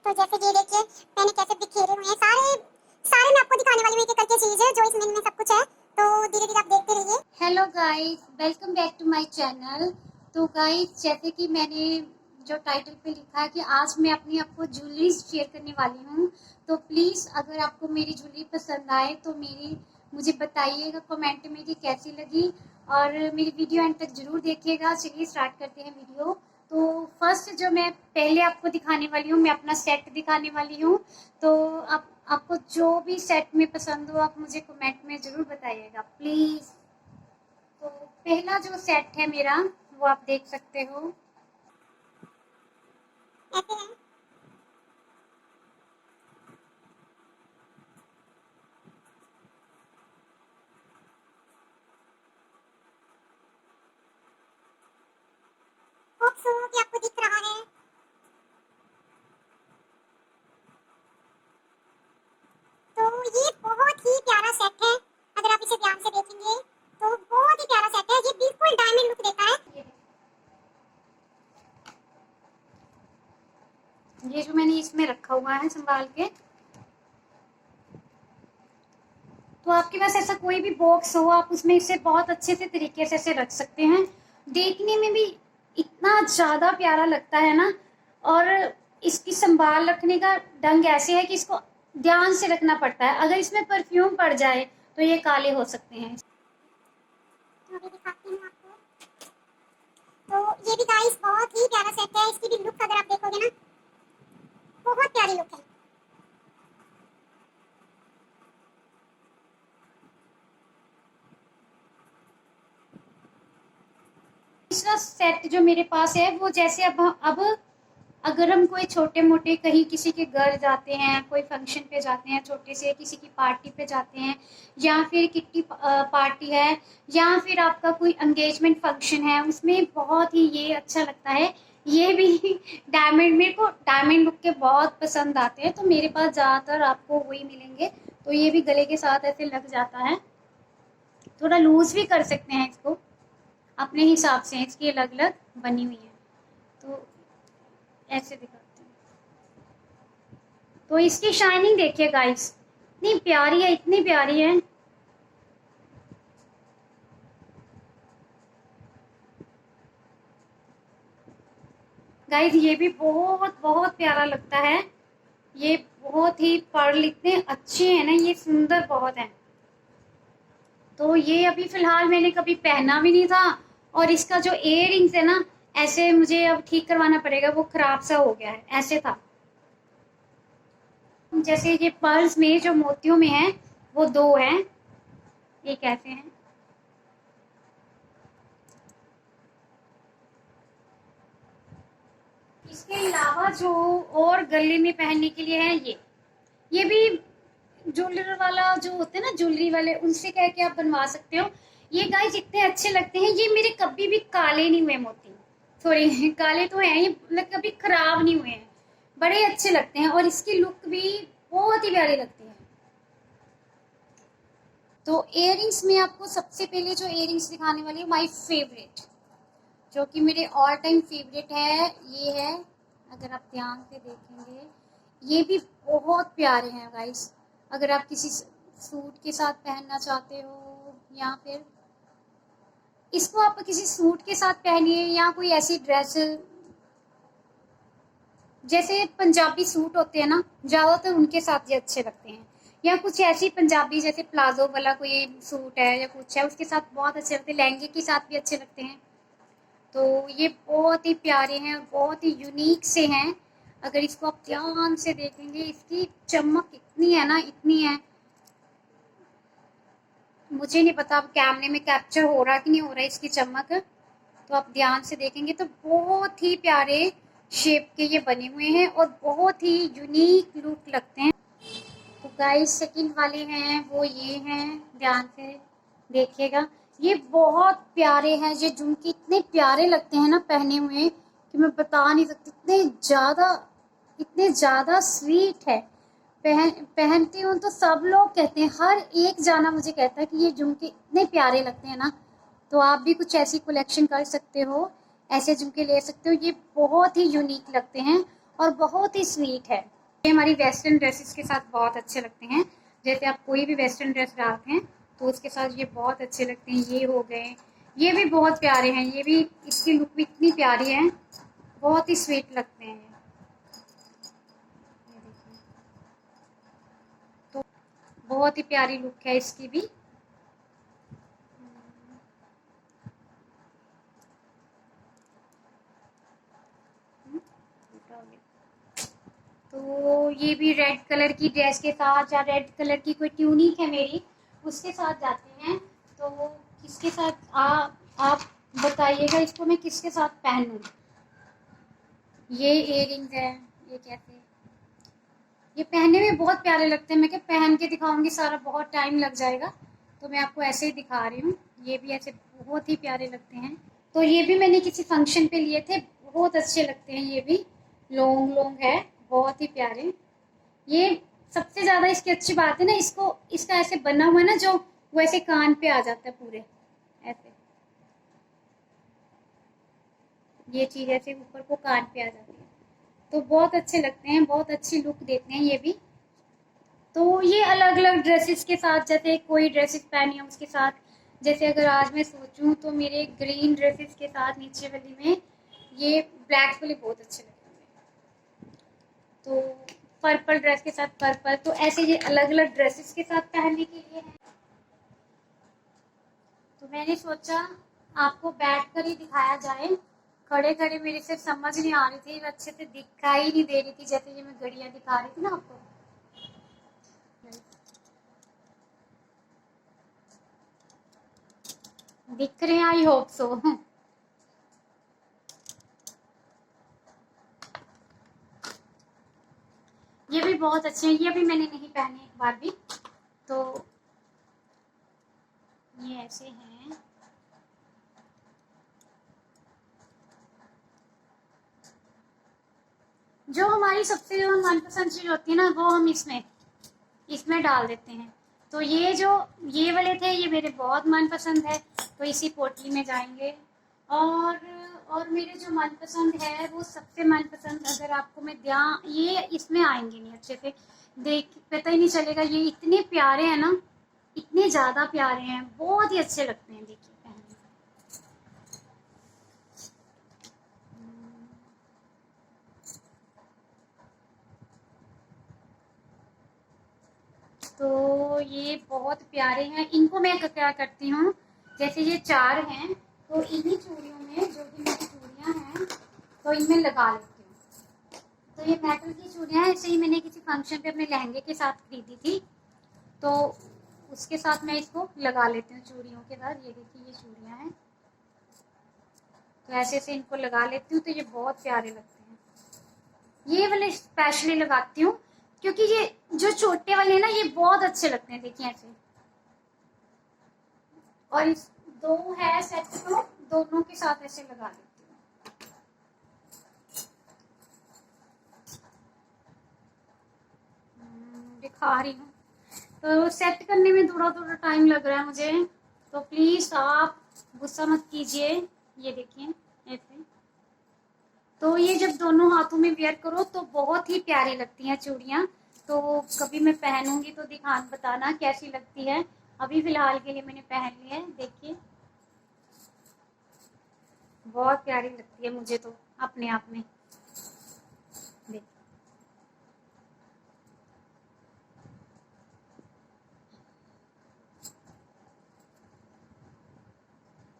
तो जैसे ये देखिए मैंने कैसे बिखेरे हुए हैं सारे सारे मैं आपको दिखाने वाली हूँ एक एक करके चीज है जो इस मेन्यू में सब कुछ है, तो धीरे धीरे आप देखते रहिए। Hello guys, welcome back to my channel. तो गाइस, जैसे कि मैंने जो टाइटल पे लिखा है कि आज मैं अपनी आपको ज्वेलरी शेयर करने वाली हूँ, तो प्लीज़ अगर आपको मेरी ज्वेलरी पसंद आए तो मुझे बताइएगा कमेंट में कि कैसी लगी, और मेरी वीडियो एंड तक जरूर देखिएगा। चलिए स्टार्ट करते हैं वीडियो। तो फर्स्ट जो मैं पहले आपको दिखाने वाली हूँ, मैं अपना सेट दिखाने वाली हूँ। तो आपको जो भी सेट में पसंद हो आप मुझे कमेंट में ज़रूर बताइएगा प्लीज़। तो पहला जो सेट है मेरा वो आप देख सकते हो। ऐसे है होप सो कि आपको दिख रहा है। तो ये बहुत ही प्यारा सेट है, अगर आप इसे ध्यान से देखेंगे तो बहुत ही प्यारा सेट है। ये बिल्कुल डायमंड लुक देता है। ये जो मैंने इसमें रखा हुआ है संभाल के, तो आपके पास ऐसा कोई भी बॉक्स हो आप उसमें इसे बहुत अच्छे से तरीके से रख सकते हैं। देखने में भी इतना ज़्यादा प्यारा लगता है ना, और इसकी संभाल रखने का ढंग ऐसे है कि इसको ध्यान से रखना पड़ता है। अगर इसमें परफ्यूम पड़ जाए तो ये काले हो सकते हैं। अभी दिखाती हूँ आपको। तो ये भी गाइस बहुत ही प्यारा सेट है, इसकी भी लुक अगर आप देखोगे ना बहुत प्यारी लुक है। तीसरा सेट जो मेरे पास है वो जैसे अब अगर हम कोई छोटे मोटे कहीं किसी के घर जाते हैं, कोई फंक्शन पे जाते हैं, छोटे से किसी की पार्टी पे जाते हैं, या फिर किट्टी पार्टी है, या फिर आपका कोई एंगेजमेंट फंक्शन है, उसमें बहुत ही ये अच्छा लगता है। ये भी डायमंड, मेरे को डायमंड लुक के बहुत पसंद आते हैं, तो मेरे पास ज़्यादातर आपको वही मिलेंगे। तो ये भी गले के साथ ऐसे लग जाता है, थोड़ा लूज भी कर सकते हैं इसको अपने हिसाब से। इसकी अलग अलग बनी हुई है, तो ऐसे दिखाते हैं। तो इसकी शाइनिंग देखिए गाइस, इतनी प्यारी है, इतनी प्यारी है। गाइस ये भी बहुत बहुत प्यारा लगता है। ये बहुत ही पर्ल इतने अच्छे हैं ना, ये सुंदर बहुत है। तो ये अभी फिलहाल मैंने कभी पहना भी नहीं था, और इसका जो इयररिंग्स है ना, ऐसे मुझे अब ठीक करवाना पड़ेगा, वो खराब सा हो गया है, ऐसे था। जैसे ये पर्ल्स में जो मोतियों में है वो दो हैं, एक ऐसे हैं। इसके अलावा जो और गले में पहनने के लिए है, ये भी ज्वेलर वाला जो होते हैं ना, ज्वेलरी वाले, उनसे कह के आप बनवा सकते हो। ये गाइस इतने अच्छे लगते हैं, ये मेरे कभी भी काले नहीं हुए मोती, सॉरी काले तो हैं ये, मतलब कभी खराब नहीं हुए हैं, बड़े अच्छे लगते हैं, और इसकी लुक भी बहुत ही प्यारी लगती है। तो इयररिंग्स में आपको सबसे पहले जो इयररिंग्स दिखाने वाली है, माय फेवरेट, जो कि मेरे ऑल टाइम फेवरेट है, ये है। अगर आप ध्यान से देखेंगे ये भी बहुत प्यारे हैं गाइस। अगर आप किसी सूट के साथ पहनना चाहते हो, या फिर इसको आप किसी सूट के साथ पहनिए, या कोई ऐसी ड्रेस, जैसे पंजाबी सूट होते हैं ना, ज़्यादातर उनके साथ ये अच्छे लगते हैं, या कुछ ऐसी पंजाबी जैसे प्लाजो वाला कोई सूट है या कुछ है, उसके साथ बहुत अच्छे लगते हैं, लहंगे के साथ भी अच्छे लगते हैं। तो ये बहुत ही प्यारे हैं, बहुत ही यूनिक से हैं। अगर इसको आप ध्यान से देखेंगे, इसकी चमक इतनी है ना, इतनी है, मुझे नहीं पता अब कैमरे में कैप्चर हो रहा कि नहीं हो रहा है इसकी चमक। तो आप ध्यान से देखेंगे तो बहुत ही प्यारे शेप के ये बने हुए हैं, और बहुत ही यूनिक लुक लगते हैं। तो गाइस सेकंड वाले हैं वो ये हैं, ध्यान से देखिएगा, ये बहुत प्यारे हैं। ये झुमके इतने प्यारे लगते हैं ना पहने हुए कि मैं बता नहीं सकती, इतने ज़्यादा स्वीट है। पहनती हूँ तो सब लोग कहते हैं, हर एक जाना मुझे कहता है कि ये झुमके इतने प्यारे लगते हैं ना। तो आप भी कुछ ऐसी कलेक्शन कर सकते हो, ऐसे झुमके ले सकते हो, ये बहुत ही यूनिक लगते हैं और बहुत ही स्वीट है। ये हमारी वेस्टर्न ड्रेसेस के साथ बहुत अच्छे लगते हैं। जैसे आप कोई भी वेस्टर्न ड्रेस डालते हैं तो उसके साथ ये बहुत अच्छे लगते हैं। ये हो गए, ये भी बहुत प्यारे हैं। ये भी, इसकी लुक भी इतनी प्यारी है, बहुत ही स्वीट लगते हैं ये देखिए। तो बहुत ही प्यारी लुक है इसकी भी। तो ये भी रेड कलर की ड्रेस के साथ, या रेड कलर की कोई ट्यूनिक है मेरी, उसके साथ जाते हैं। तो किसके साथ आप बताइएगा, इसको मैं किसके साथ पहनूं। ये इयररिंग्स है, ये कैसे, ये पहनने में बहुत प्यारे लगते हैं। मैं क्या पहन के दिखाऊंगी सारा, बहुत टाइम लग जाएगा, तो मैं आपको ऐसे ही दिखा रही हूँ। ये भी ऐसे बहुत ही प्यारे लगते हैं। तो ये भी मैंने किसी फंक्शन पे लिए थे, बहुत अच्छे लगते हैं। ये भी लॉन्ग लॉन्ग है, बहुत ही प्यारे। ये सबसे ज्यादा इसकी अच्छी बात है ना, इसको, इसका ऐसे बना हुआ है ना, जो वो ऐसे कान पे आ जाता है पूरे ऐसे, ये चीज ऐसे ऊपर को कान पे आ जाती है, तो बहुत अच्छे लगते हैं, बहुत अच्छी लुक देते हैं ये भी। तो ये अलग अलग ड्रेसेस के साथ, जैसे कोई ड्रेसेस पहनी है उसके साथ, जैसे अगर आज मैं सोचूं तो मेरे ग्रीन ड्रेसेस के साथ नीचे वाली में ये ब्लैक वाले बहुत अच्छे लगते हैं। तो पर्पल ड्रेस के साथ पर्पल, तो ऐसे ये अलग अलग ड्रेसेस के साथ पहनने के लिए है। तो मैंने सोचा आपको बैठ कर ही दिखाया जाए। खड़े खड़े मेरे से समझ नहीं आ रही थी, अच्छे से दिखाई नहीं दे रही थी, जैसे ये मैं घड़ियां दिखा रही थी ना आपको। दिख रहे हैं, आई होप सो। ये भी बहुत अच्छे हैं, ये भी मैंने नहीं पहने एक बार भी। तो ये ऐसे हैं। जो हमारी सबसे जो मनपसंद चीज होती है ना, वो हम इसमें डाल देते हैं। तो ये जो ये वाले थे, ये मेरे बहुत मनपसंद है, तो इसी पोटली में जाएंगे। और मेरे जो मनपसंद है, वो सबसे मनपसंद, अगर आपको मैं ध्यान, ये इसमें आएंगे नहीं अच्छे से, देख पता ही नहीं चलेगा। ये इतने प्यारे हैं ना, इतने ज्यादा प्यारे हैं, बहुत ही अच्छे लगते हैं देखिए पहनने में। तो ये बहुत प्यारे हैं। इनको मैं क्या करती हूँ, जैसे ये 4 हैं, तो इन्हीं चूड़ियों में, जो भी मेरी चूड़ियाँ हैं, तो इनमें लगा लेती हूँ। तो ये मेटल की चूड़ियाँ हैं, ऐसे ही मैंने किसी फंक्शन पे अपने लहंगे के साथ खरीदी थी, तो उसके साथ मैं इसको लगा लेती हूँ चूड़ियों के साथ। ये देखिए, ये चूड़ियाँ हैं, तो ऐसे से इनको लगा लेती हूँ, तो ये बहुत प्यारे लगते हैं। ये वाले स्पेशली लगाती हूँ, क्योंकि ये जो छोटे वाले हैं ना, ये बहुत अच्छे लगते हैं देखिए ऐसे। और इस 2 है सेट, तो दोनों के साथ ऐसे लगा लेती हूँ। दिखा रही हूँ, तो सेट करने में थोड़ा थोड़ा टाइम लग रहा है मुझे, तो प्लीज आप गुस्सा मत कीजिए। ये देखिए ऐसे। तो ये जब दोनों हाथों में वेयर करो तो बहुत ही प्यारी लगती हैं चूड़ियाँ। तो कभी मैं पहनूंगी तो बताना कैसी लगती है। अभी फिलहाल के लिए मैंने पहन ली है, देखिए बहुत प्यारी लगती है मुझे तो अपने आप में। देखिए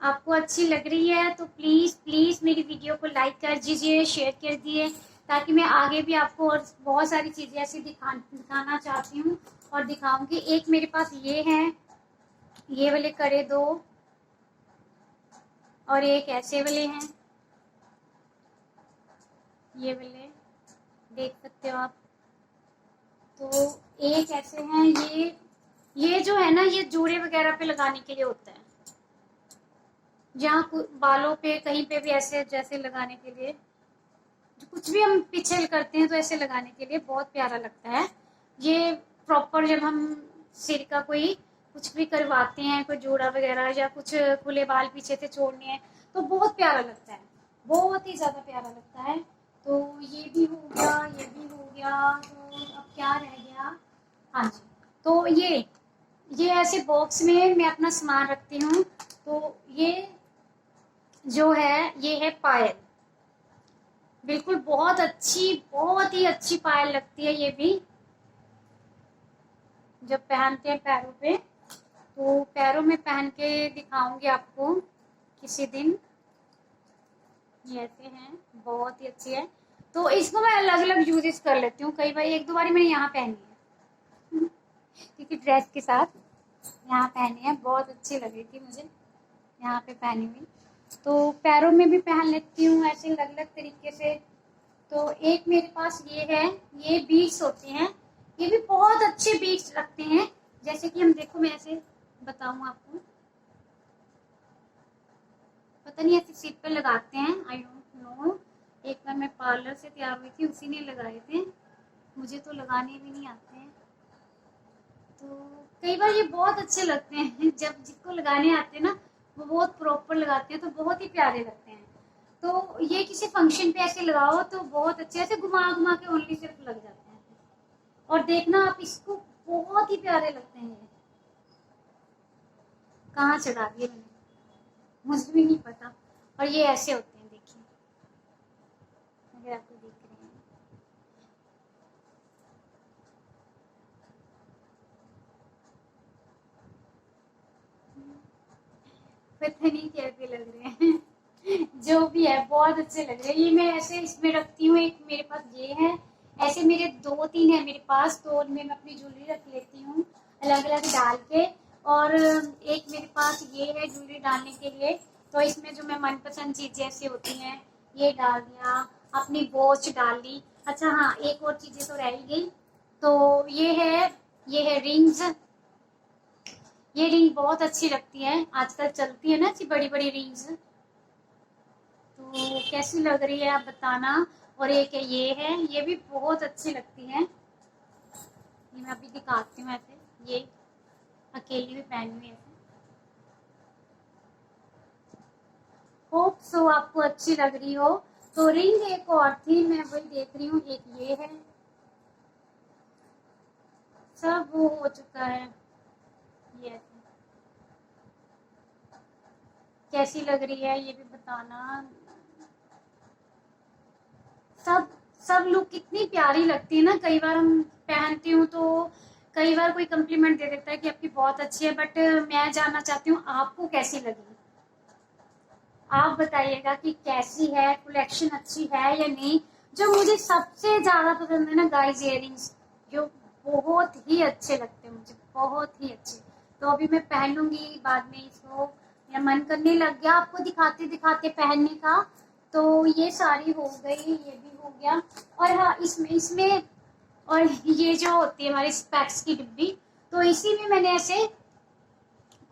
आपको अच्छी लग रही है तो प्लीज प्लीज मेरी वीडियो को लाइक कर दीजिए, शेयर कर दिए, ताकि मैं आगे भी आपको और बहुत सारी चीजें ऐसी दिखाना चाहती हूँ और दिखाऊंगी। एक मेरे पास ये है, ये वाले करे 2, और एक ऐसे वाले हैं, ये वाले देख सकते हो आप। तो एक ऐसे हैं, ये जो है ना, ये जोड़े वगैरह पे लगाने के लिए होता है, जहाँ बालों पे कहीं पे भी ऐसे जैसे लगाने के लिए, जो कुछ भी हम पिछल करते हैं तो ऐसे लगाने के लिए बहुत प्यारा लगता है ये। प्रॉपर जब हम सिर का कोई कुछ भी करवाते हैं, कोई जोड़ा वगैरह या कुछ खुले बाल पीछे से छोड़ने हैं, तो बहुत प्यारा लगता है, बहुत ही ज्यादा प्यारा लगता है। तो ये भी हो गया, ये भी हो गया, तो अब क्या रह गया? हाँ जी, तो ये ऐसे बॉक्स में मैं अपना सामान रखती हूँ। तो ये जो है ये है पायल, बिल्कुल बहुत अच्छी, बहुत ही अच्छी पायल लगती है ये भी, जब पहनते हैं पैरों पे। तो पैरों में पहन के दिखाऊंगी आपको किसी दिन। ये ऐसे हैं, बहुत ही अच्छी है। तो इसको मैं अलग अलग यूजेस कर लेती हूँ। कई बार एक दो बार मैंने यहाँ पहनी है क्योंकि ड्रेस के साथ यहाँ पहनी है, बहुत अच्छी लग रही थी मुझे यहाँ पे पहनी हुई। तो पैरों में भी पहन लेती हूँ ऐसे अलग अलग तरीके से। तो एक मेरे पास ये है, ये बीड्स होते हैं, ये भी बहुत अच्छे बीड्स लगते हैं। जैसे कि हम देखो, मैं ऐसे बताऊँ आपको, पता नहीं ऐसे सिर पे लगाते हैं, आई डोंट नो। एक बार मैं पार्लर से तैयार हुई थी, उसी ने लगाए थे, मुझे तो लगाने भी नहीं आते हैं। तो कई बार ये बहुत अच्छे लगते हैं जब जिसको लगाने आते हैं ना, वो बहुत प्रॉपर लगाते हैं, तो बहुत ही प्यारे लगते हैं। तो ये किसी फंक्शन पे ऐसे लगाओ तो बहुत अच्छे, ऐसे घुमा घुमा के ओनली सिर्फ लग जाते हैं। और देखना आप इसको, बहुत ही प्यारे लगते हैं। ये कहाँ चढ़ा दिए मैंने, मुझे भी नहीं पता। और ये ऐसे होते हैं, देखिए अगर आपको दिख रहे हैं। पता नहीं कैसे लग रहे हैं जो भी है बहुत अच्छे लग रहे हैं। ये मैं ऐसे इसमें रखती हूँ। एक मेरे पास ये है, ऐसे मेरे दो तीन है मेरे पास, तो उनमें मैं अपनी ज्वेलरी रख लेती हूँ अलग अलग डाल के। और एक मेरे पास ये है ज्वेलरी डालने के लिए, तो इसमें जो मैं मनपसंद चीजें ऐसी होती हैं ये डाल दिया, अपनी वॉच डाल ली। अच्छा हाँ, एक और चीजें तो रह ही गई। तो ये है रिंग्स। ये रिंग बहुत अच्छी लगती है, आजकल चलती है ना अच्छी बड़ी बड़ी रिंग्स। तो कैसी लग रही है आप बताना। और एक है, ये भी बहुत अच्छी लगती है। ये मैं अभी दिखाती हूँ ऐसे, ये अकेली भी पहनी हुई ऐसे। होप सो आपको अच्छी लग रही हो। तो रिंग एक और थी, मैं वही देख रही हूँ। एक ये है, सब वो हो चुका है। ये ऐसे कैसी लग रही है ये भी बताना। सब सब लुक कितनी प्यारी लगती है ना। कई बार हम पहनती हूँ तो कई बार कोई कम्प्लीमेंट दे देता है कि आपकी बहुत अच्छी है, बट मैं जानना चाहती हूँ आपको कैसी लगी। आप बताइएगा कि कैसी है, कलेक्शन अच्छी है या नहीं। जो मुझे सबसे ज्यादा पसंद है ना गाइस, इयरिंग्स, जो बहुत ही अच्छे लगते हैं मुझे, बहुत ही अच्छे। तो अभी मैं पहनूंगी बाद में इसको, मेरा मन करने लग गया आपको दिखाते दिखाते पहनने का। तो ये सारी हो गई, ये भी हो गया। और हाँ, इसमें इसमें और ये जो होती है हमारी स्पेक्स की डिब्बी, तो इसी में मैंने ऐसे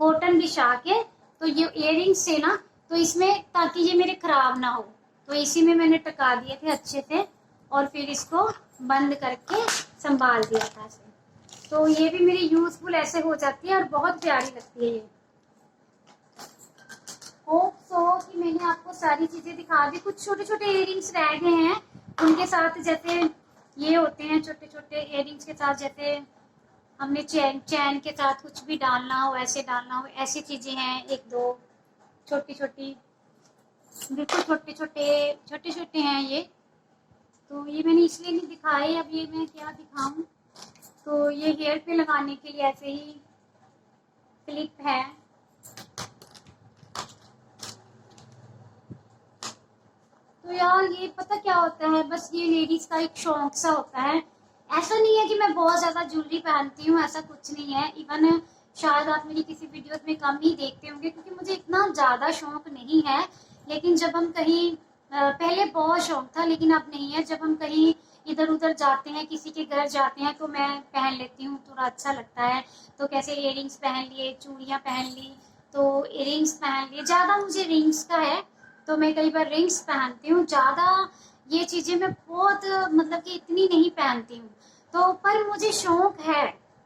कॉटन बिछा के, तो ये इयरिंग्स से ना, तो इसमें ताकि ये मेरे खराब ना हो, तो इसी में मैंने टका दिए थे अच्छे से, और फिर इसको बंद करके संभाल दिया था ऐसे। तो ये भी मेरी यूजफुल ऐसे हो जाती है और बहुत प्यारी लगती है ये। होप सो कि मैंने आपको सारी चीजें दिखा दी। कुछ छोटे छोटे इयरिंग्स रह गए हैं, उनके साथ जैसे ये होते हैं छोटे छोटे इयरिंग्स के साथ, जैसे हमने चैन के साथ कुछ भी डालना हो, ऐसे डालना हो, ऐसी चीजें हैं एक दो छोटी छोटी, बिल्कुल छोटे छोटे हैं ये। तो ये मैंने इसलिए नहीं दिखाए, अब ये मैं क्या दिखाऊं। तो ये हेयर पे लगाने के लिए ऐसे ही क्लिप है। तो यार ये पता क्या होता है, बस ये लेडीज का एक शौक सा होता है। ऐसा नहीं है कि मैं बहुत ज्यादा ज्वेलरी पहनती हूँ, ऐसा कुछ नहीं है। इवन शायद आप मेरी किसी वीडियोस में कम ही देखते होंगे, क्योंकि मुझे इतना ज्यादा शौक नहीं है। लेकिन जब हम कहीं पहले बहुत शौक था, लेकिन अब नहीं है। जब हम कहीं इधर उधर जाते हैं, किसी के घर जाते हैं, तो मैं पहन लेती हूँ, थोड़ा अच्छा लगता है। तो कैसे इयरिंग्स पहन लिए, चूड़ियाँ पहन ली, तो इयरिंग्स पहन लिए। ज्यादा मुझे रिंग्स का है, तो मैं कई बार रिंग्स पहनती हूँ। ज्यादा ये चीजें मैं बहुत मतलब कि इतनी नहीं पहनती हूँ। तो पर मुझे शौक है,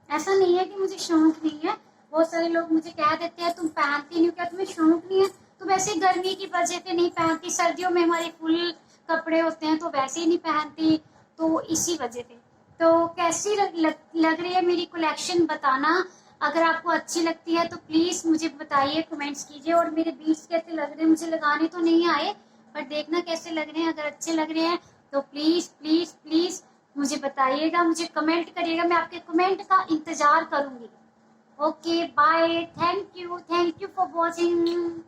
ऐसा नहीं है कि मुझे शौक नहीं है। बहुत सारे लोग मुझे कह देते हैं तुम पहनती नहीं हो, क्या तुम्हें शौक नहीं है? तो वैसे गर्मी की वजह से नहीं पहनती, सर्दियों में हमारे फुल कपड़े होते हैं तो वैसे ही नहीं पहनती, तो इसी वजह से। तो कैसी लग रही है मेरी कलेक्शन बताना। अगर आपको अच्छी लगती है तो प्लीज़ मुझे बताइए, कमेंट्स कीजिए। और मेरे बीट्स कैसे लग रहे हैं, मुझे लगाने तो नहीं आए, पर देखना कैसे लग रहे हैं। अगर अच्छे लग रहे हैं तो प्लीज़ प्लीज़ प्लीज़ मुझे बताइएगा, मुझे कमेंट करिएगा, मैं आपके कमेंट का इंतज़ार करूँगी। Okay bye, thank you for watching.